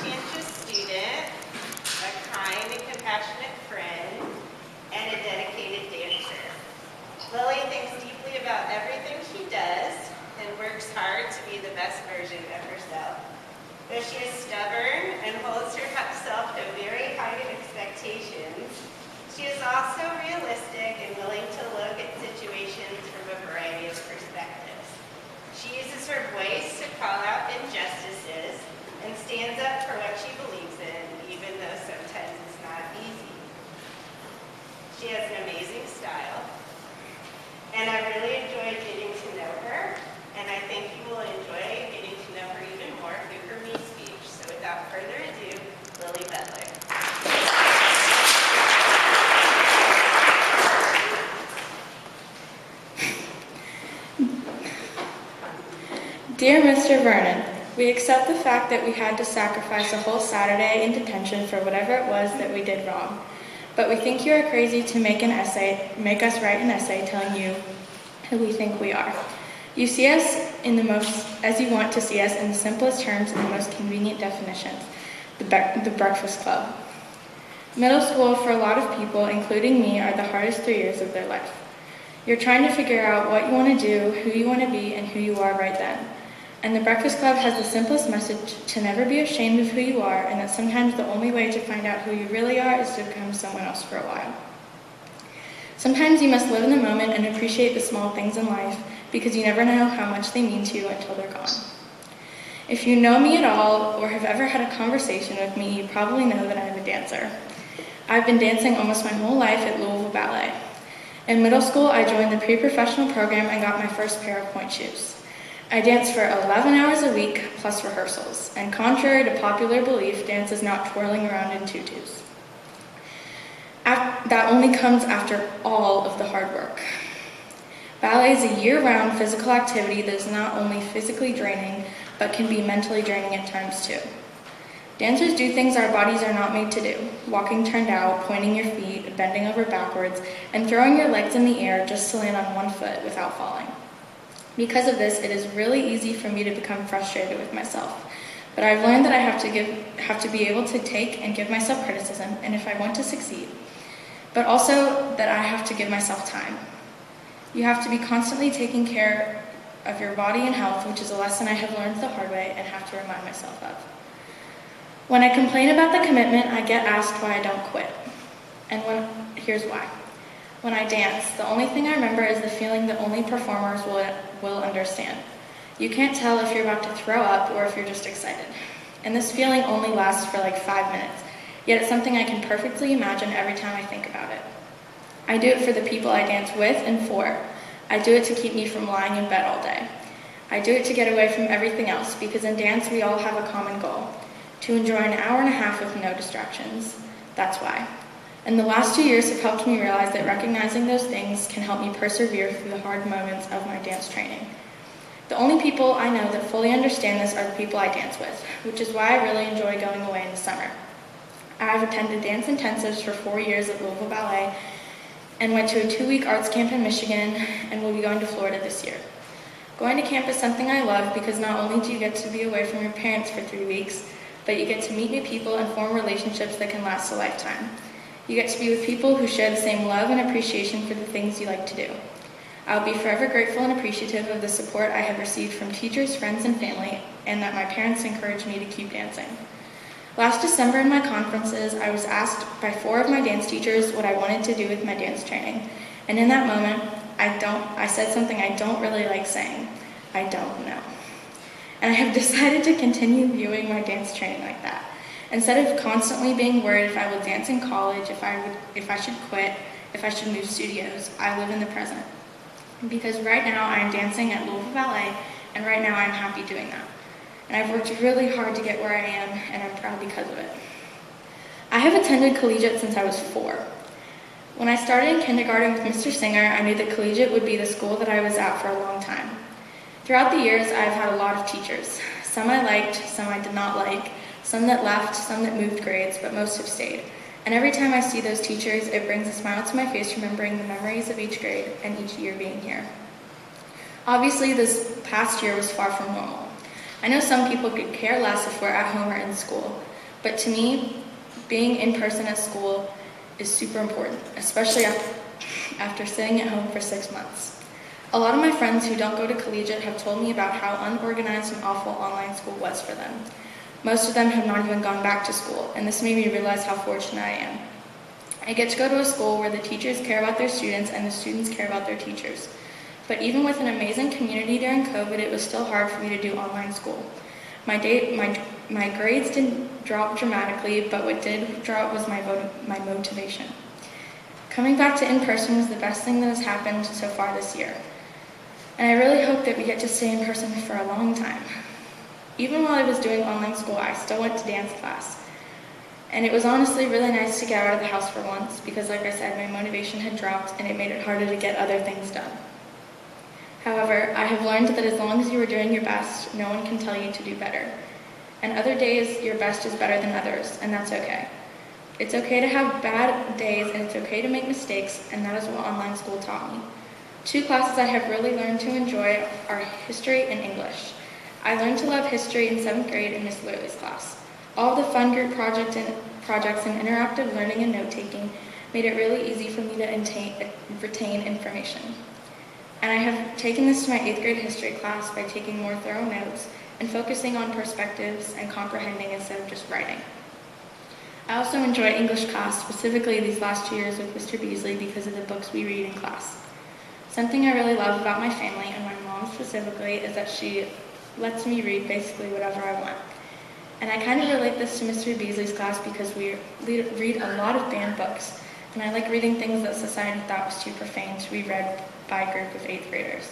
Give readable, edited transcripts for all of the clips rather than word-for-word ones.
conscientious student, a kind and compassionate friend, and a dedicated dancer. Lily thinks deeply about everything she does and works hard to be the best version of herself. Though she is stubborn and holds herself to very high expectations, she is also realistic and willing to look at situations from a variety of perspectives. She uses her voice to call out injustices and stands up for what she believes in, even though sometimes it's not easy. She has an amazing style, and I really enjoyed getting to know her, and I think you will enjoy getting to know her even more through her me speech. So without further ado, Lily Butler. Dear Mr. Vernon, we accept the fact that we had to sacrifice a whole Saturday in detention for whatever it was that we did wrong. But we think you are crazy to make us write an essay telling you who we think we are. You see us as you want to see us in the simplest terms and the most convenient definitions, the Breakfast Club. Middle school for a lot of people, including me, are the hardest 3 years of their life. You're trying to figure out what you want to do, who you want to be, and who you are right then. And the Breakfast Club has the simplest message to never be ashamed of who you are, and that sometimes the only way to find out who you really are is to become someone else for a while. Sometimes you must live in the moment and appreciate the small things in life, because you never know how much they mean to you until they're gone. If you know me at all, or have ever had a conversation with me, you probably know that I'm a dancer. I've been dancing almost my whole life at Louisville Ballet. In middle school, I joined the pre-professional program and got my first pair of pointe shoes. I danced for 11 hours a week, plus rehearsals, and contrary to popular belief, dance is not twirling around in tutus. That only comes after all of the hard work. Ballet is a year-round physical activity that is not only physically draining, but can be mentally draining at times too. Dancers do things our bodies are not made to do, walking turned out, pointing your feet, bending over backwards, and throwing your legs in the air just to land on one foot without falling. Because of this, it is really easy for me to become frustrated with myself. But I've learned that I have to be able to take and give myself criticism, and if I want to succeed. But also that I have to give myself time. You have to be constantly taking care of your body and health, which is a lesson I have learned the hard way and have to remind myself of. When I complain about the commitment, I get asked why I don't quit. And here's why. When I dance, the only thing I remember is the feeling that only performers will understand. You can't tell if you're about to throw up or if you're just excited. And this feeling only lasts for like 5 minutes, yet it's something I can perfectly imagine every time I think about it. I do it for the people I dance with and for. I do it to keep me from lying in bed all day. I do it to get away from everything else, because in dance we all have a common goal, to enjoy an hour and a half with no distractions. That's why. And the last 2 years have helped me realize that recognizing those things can help me persevere through the hard moments of my dance training. The only people I know that fully understand this are the people I dance with, which is why I really enjoy going away in the summer. I've attended dance intensives for 4 years at Louisville Ballet and went to a 2-week arts camp in Michigan and will be going to Florida this year. Going to camp is something I love because not only do you get to be away from your parents for 3 weeks, but you get to meet new people and form relationships that can last a lifetime. You get to be with people who share the same love and appreciation for the things you like to do. I'll be forever grateful and appreciative of the support I have received from teachers, friends, and family, and that my parents encouraged me to keep dancing. Last December in my conferences, I was asked by 4 of my dance teachers what I wanted to do with my dance training. And in that moment, I said something I don't really like saying. I don't know. And I have decided to continue viewing my dance training like that. Instead of constantly being worried if I will dance in college, if I should quit, if I should move studios, I live in the present. Because right now I am dancing at Louisville Ballet, and right now I'm happy doing that. And I've worked really hard to get where I am, and I'm proud because of it. I have attended collegiate since I was 4. When I started in kindergarten with Mr. Singer, I knew that collegiate would be the school that I was at for a long time. Throughout the years, I've had a lot of teachers. Some I liked, some I did not like, some that left, some that moved grades, but most have stayed. And every time I see those teachers, it brings a smile to my face remembering the memories of each grade and each year being here. Obviously, this past year was far from normal. I know some people could care less if we're at home or in school, but to me, being in person at school is super important, especially after sitting at home for 6 months. A lot of my friends who don't go to collegiate have told me about how unorganized and awful online school was for them. Most of them have not even gone back to school, and this made me realize how fortunate I am. I get to go to a school where the teachers care about their students and the students care about their teachers. But even with an amazing community during COVID, it was still hard for me to do online school. My grades didn't drop dramatically, but what did drop was my motivation. Coming back to in-person was the best thing that has happened so far this year. And I really hope that we get to stay in person for a long time. Even while I was doing online school, I still went to dance class. And it was honestly really nice to get out of the house for once because, like I said, my motivation had dropped and it made it harder to get other things done. However, I have learned that as long as you are doing your best, no one can tell you to do better. And other days, your best is better than others, and that's okay. It's okay to have bad days and it's okay to make mistakes, and that is what online school taught me. 2 classes I have really learned to enjoy are history and English. I learned to love history in 7th grade in Miss Lurley's class. All the fun group projects and interactive learning and note-taking made it really easy for me to retain information. And I have taken this to my 8th grade history class by taking more thorough notes and focusing on perspectives and comprehending instead of just writing. I also enjoy English class, specifically these last 2 years with Mr. Beasley because of the books we read in class. Something I really love about my family, and my mom specifically, is that she lets me read basically whatever I want. And I kind of relate this to Mr. Beasley's class because we read a lot of banned books, and I like reading things that society thought was too profane to be read by a group of 8th graders.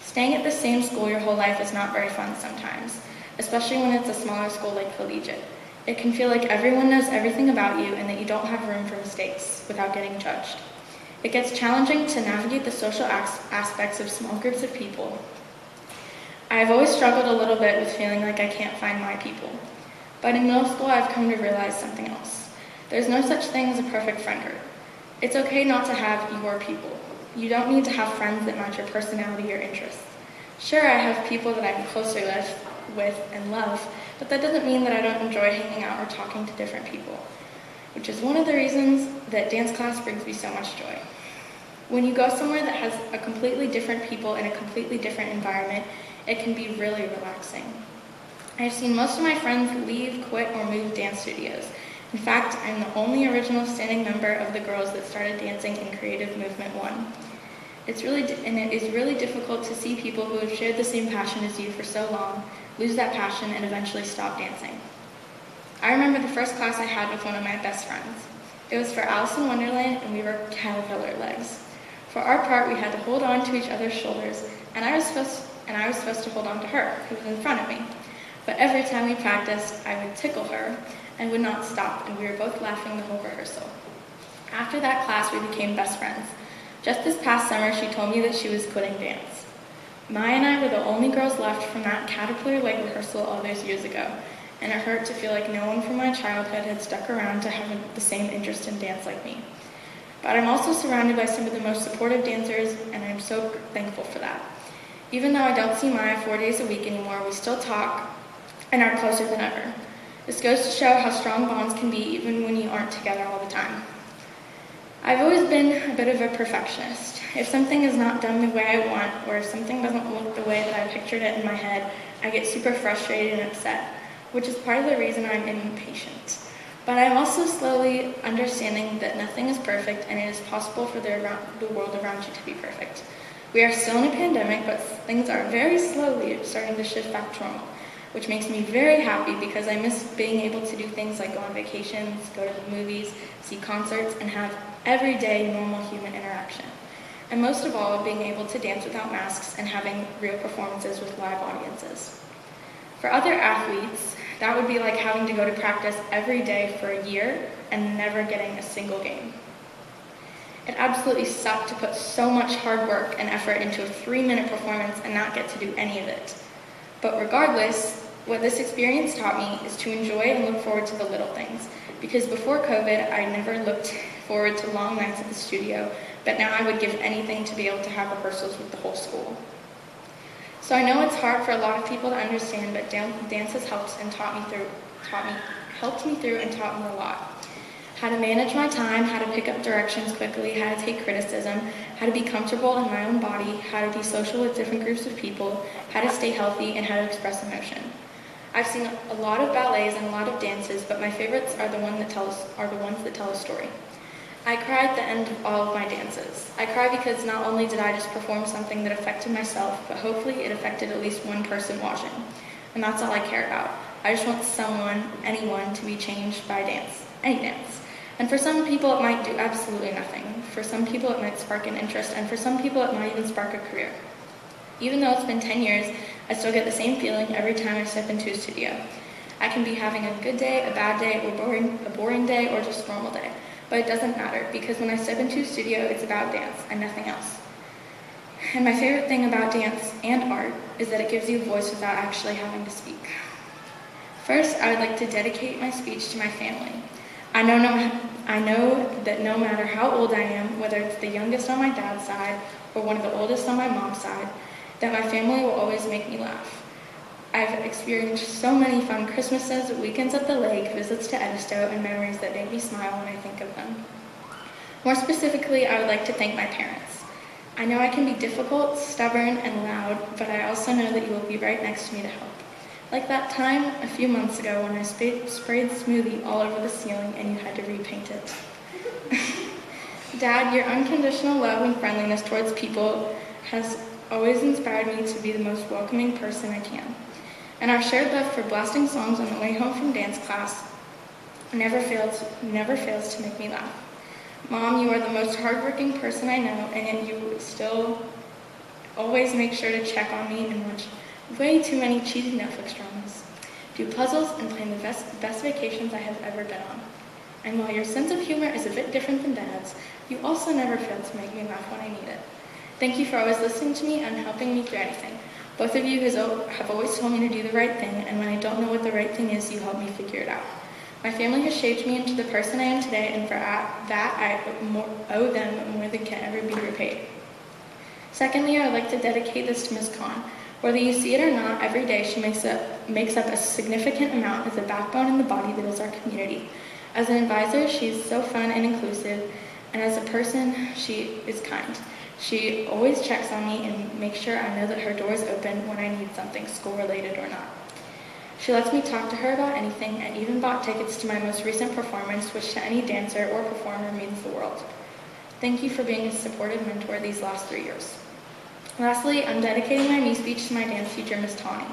Staying at the same school your whole life is not very fun sometimes, especially when it's a smaller school like collegiate. It can feel like everyone knows everything about you and that you don't have room for mistakes without getting judged. It gets challenging to navigate the social aspects of small groups of people. I have always struggled a little bit with feeling like I can't find my people. But in middle school, I've come to realize something else. There's no such thing as a perfect friend group. It's okay not to have your people. You don't need to have friends that match your personality or interests. Sure, I have people that I'm closer with and love, but that doesn't mean that I don't enjoy hanging out or talking to different people, which is one of the reasons that dance class brings me so much joy. When you go somewhere that has a completely different people in a completely different environment, it can be really relaxing. I've seen most of my friends leave, quit, or move dance studios. In fact, I'm the only original standing member of the girls that started dancing in Creative Movement 1. It is really difficult to see people who have shared the same passion as you for so long lose that passion and eventually stop dancing. I remember the first class I had with one of my best friends. It was for Alice in Wonderland, and we were caterpillar legs. For our part, we had to hold on to each other's shoulders, and I was supposed to hold on to her, who was in front of me. But every time we practiced, I would tickle her and would not stop, and we were both laughing the whole rehearsal. After that class, we became best friends. Just this past summer, she told me that she was quitting dance. Maya and I were the only girls left from that caterpillar leg rehearsal all those years ago, and it hurt to feel like no one from my childhood had stuck around to have the same interest in dance like me. But I'm also surrounded by some of the most supportive dancers, and I'm so thankful for that. Even though I don't see Maya 4 days a week anymore, we still talk and are closer than ever. This goes to show how strong bonds can be even when you aren't together all the time. I've always been a bit of a perfectionist. If something is not done the way I want, or if something doesn't look the way that I pictured it in my head, I get super frustrated and upset, which is part of the reason I'm impatient. But I'm also slowly understanding that nothing is perfect and it is possible for the world around you to be perfect. We are still in a pandemic, but things are very slowly starting to shift back to normal, which makes me very happy because I miss being able to do things like go on vacations, go to the movies, see concerts, and have everyday normal human interaction. And most of all, being able to dance without masks and having real performances with live audiences. For other athletes, that would be like having to go to practice every day for a year and never getting a single game. It absolutely sucked to put so much hard work and effort into a 3-minute performance and not get to do any of it. But regardless, what this experience taught me is to enjoy and look forward to the little things. Because before COVID, I never looked forward to long nights at the studio, but now I would give anything to be able to have rehearsals with the whole school. So I know it's hard for a lot of people to understand, but dance has helped me through and taught me a lot. How to manage my time, how to pick up directions quickly, how to take criticism, how to be comfortable in my own body, how to be social with different groups of people, how to stay healthy, and how to express emotion. I've seen a lot of ballets and a lot of dances, but my favorites are the ones that tell a story. I cry at the end of all of my dances. I cry because not only did I just perform something that affected myself, but hopefully it affected at least one person watching. And that's all I care about. I just want anyone to be changed by dance, any dance. And for some people it might do absolutely nothing. For some people it might spark an interest, and for some people it might even spark a career. Even though it's been 10 years, I still get the same feeling every time I step into a studio. I can be having a good day, a bad day, or a boring day, or just a normal day. But it doesn't matter, because when I step into a studio, it's about dance and nothing else. And my favorite thing about dance and art is that it gives you a voice without actually having to speak. First, I would like to dedicate my speech to my family. I know that no matter how old I am, whether it's the youngest on my dad's side or one of the oldest on my mom's side, that my family will always make me laugh. I've experienced so many fun Christmases, weekends at the lake, visits to Edisto, and memories that make me smile when I think of them. More specifically, I would like to thank my parents. I know I can be difficult, stubborn, and loud, but I also know that you will be right next to me to help. Like that time a few months ago when I sprayed smoothie all over the ceiling and you had to repaint it. Dad, your unconditional love and friendliness towards people has always inspired me to be the most welcoming person I can. And our shared love for blasting songs on the way home from dance class never fails to make me laugh. Mom, you are the most hardworking person I know, and yet you still always make sure to check on me and watch way too many cheesy Netflix dramas, do puzzles, and plan the best vacations I have ever been on. And while your sense of humor is a bit different than Dad's, you also never fail to make me laugh when I need it. Thank you for always listening to me and helping me through anything. Both of you have always told me to do the right thing, and when I don't know what the right thing is, you help me figure it out. My family has shaped me into the person I am today, and for that I owe them more than can ever be repaid. Secondly, I would like to dedicate this to Ms. Kahn. Whether you see it or not, every day she makes up a significant amount as the backbone and the body that is our community. As an advisor, she is so fun and inclusive, and as a person, she is kind. She always checks on me and makes sure I know that her door is open when I need something, school-related or not. She lets me talk to her about anything and even bought tickets to my most recent performance, which to any dancer or performer means the world. Thank you for being a supportive mentor these last 3 years. Lastly, I'm dedicating my me speech to my dance teacher, Ms. Tawny.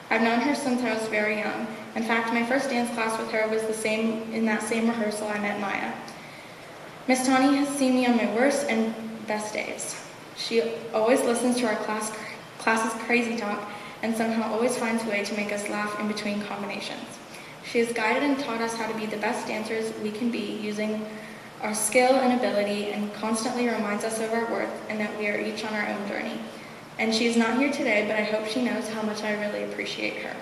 I've known her since I was very young. In fact, my first dance class with her was in that same rehearsal I met Maya. Ms. Tawny has seen me on my worst and best days. She always listens to our class's crazy talk and somehow always finds a way to make us laugh in between combinations. She has guided and taught us how to be the best dancers we can be using our skill and ability, and constantly reminds us of our worth and that we are each on our own journey. And she is not here today, but I hope she knows how much I really appreciate her.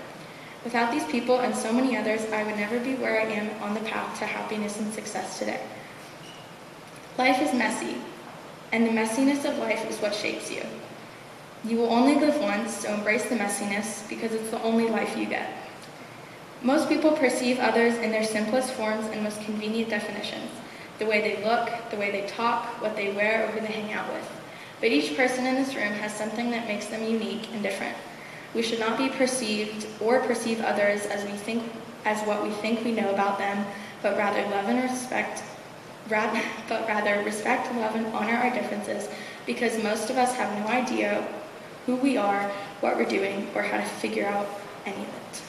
Without these people and so many others, I would never be where I am on the path to happiness and success today. Life is messy, and the messiness of life is what shapes you. You will only live once, so embrace the messiness because it's the only life you get. Most people perceive others in their simplest forms and most convenient definitions. The way they look, the way they talk, what they wear, or who they hang out with. But each person in this room has something that makes them unique and different. We should not be perceived or perceive others as what we think we know about them, but rather respect, love, and honor our differences, because most of us have no idea who we are, what we're doing, or how to figure out any of it.